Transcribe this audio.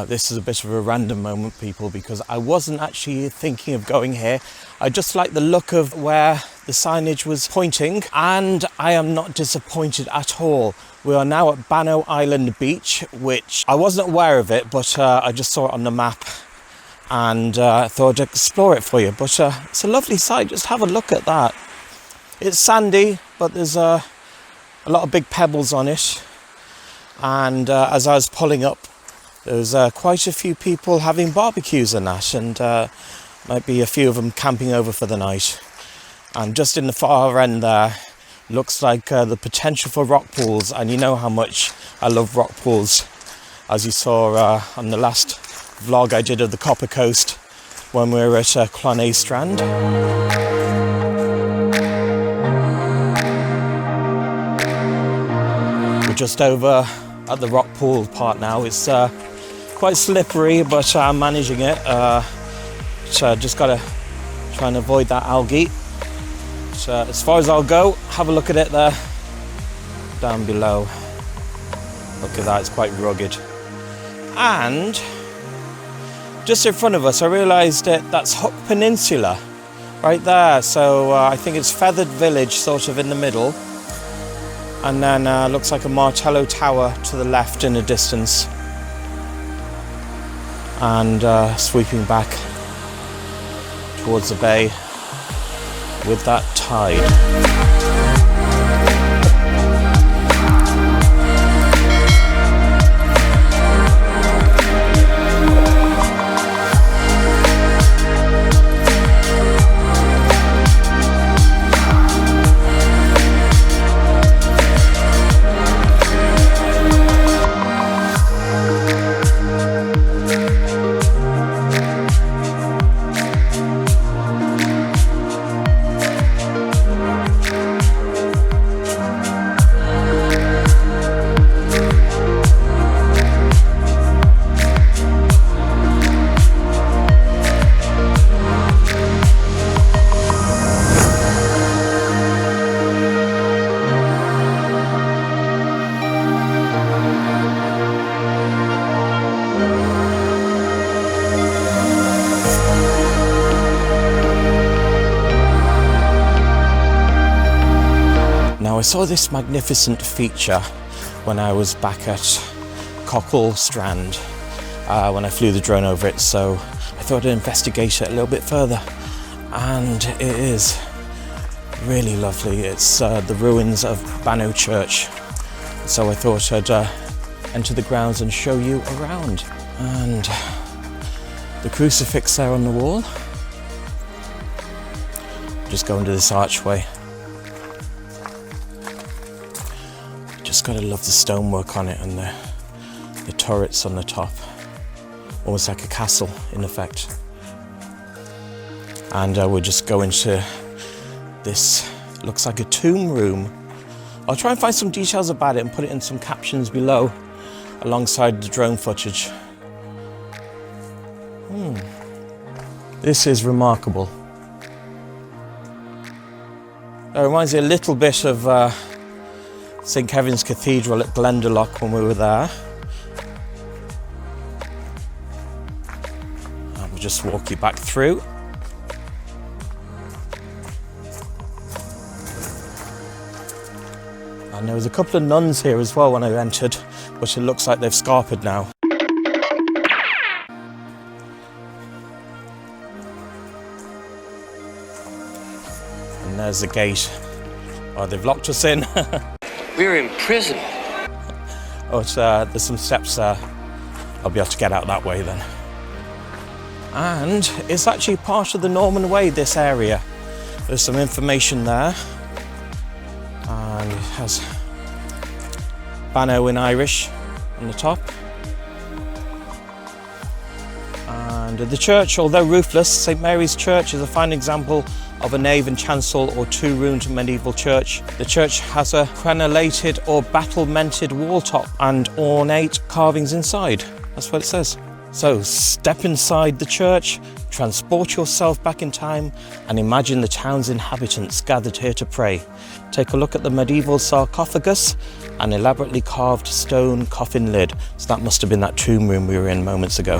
This is a bit of a random moment, people, because I wasn't actually thinking of going here. I just like the look of where the signage was pointing, and I am not disappointed at all. We are now at Bannow Island Beach, which I wasn't aware of it, but I just saw it on the map and thought I'd explore it for you. But it's a lovely sight. Just have a look at that. It's sandy, but there's a lot of big pebbles on it. And as I was pulling up, there was quite a few people having barbecues and that, and might be a few of them camping over for the night. And just in the far end there, looks like the potential for rock pools, and you know how much I love rock pools, as you saw on the last vlog I did of the Copper Coast when we were at Clonay Strand. We're just over at the rock pool part now. It's quite slippery, but I'm managing it. So just gotta try and avoid that algae. So as far as I'll go, have a look at it there, down below. Look at that, it's quite rugged. And just in front of us, I realised that's Hook Peninsula, right there. So I think it's Feathered Village, sort of in the middle. And then looks like a Martello tower to the left in the distance. And sweeping back towards the bay with that tide. I saw this magnificent feature when I was back at Cockle Strand when I flew the drone over it, so I thought I'd investigate it a little bit further, and it is really lovely. It's the ruins of Bannow Church, so I thought I'd enter the grounds and show you around. And the crucifix there on the wall. Just go into this archway. Just gotta love the stonework on it and the turrets on the top. Almost like a castle in effect. And we'll just go into this, looks like a tomb room. I'll try and find some details about it and put it in some captions below alongside the drone footage. This is remarkable. It reminds me a little bit of St Kevin's Cathedral at Glendalough when we were there. And we'll just walk you back through. And there was a couple of nuns here as well when I entered, but it looks like they've scarpered now. And there's the gate. Oh, they've locked us in. We're in prison. Oh, there's some steps there. I'll be able to get out that way then. And it's actually part of the Norman Way, this area. There's some information there. And it has Bannow in Irish on the top. And the church, although roofless, St Mary's Church is a fine example of a nave and chancel or two-roomed medieval church. The church has a crenellated or battlemented wall top and ornate carvings inside. That's what it says. So step inside the church, transport yourself back in time, and imagine the town's inhabitants gathered here to pray. Take a look at the medieval sarcophagus, an elaborately carved stone coffin lid. So that must have been that tomb room we were in moments ago.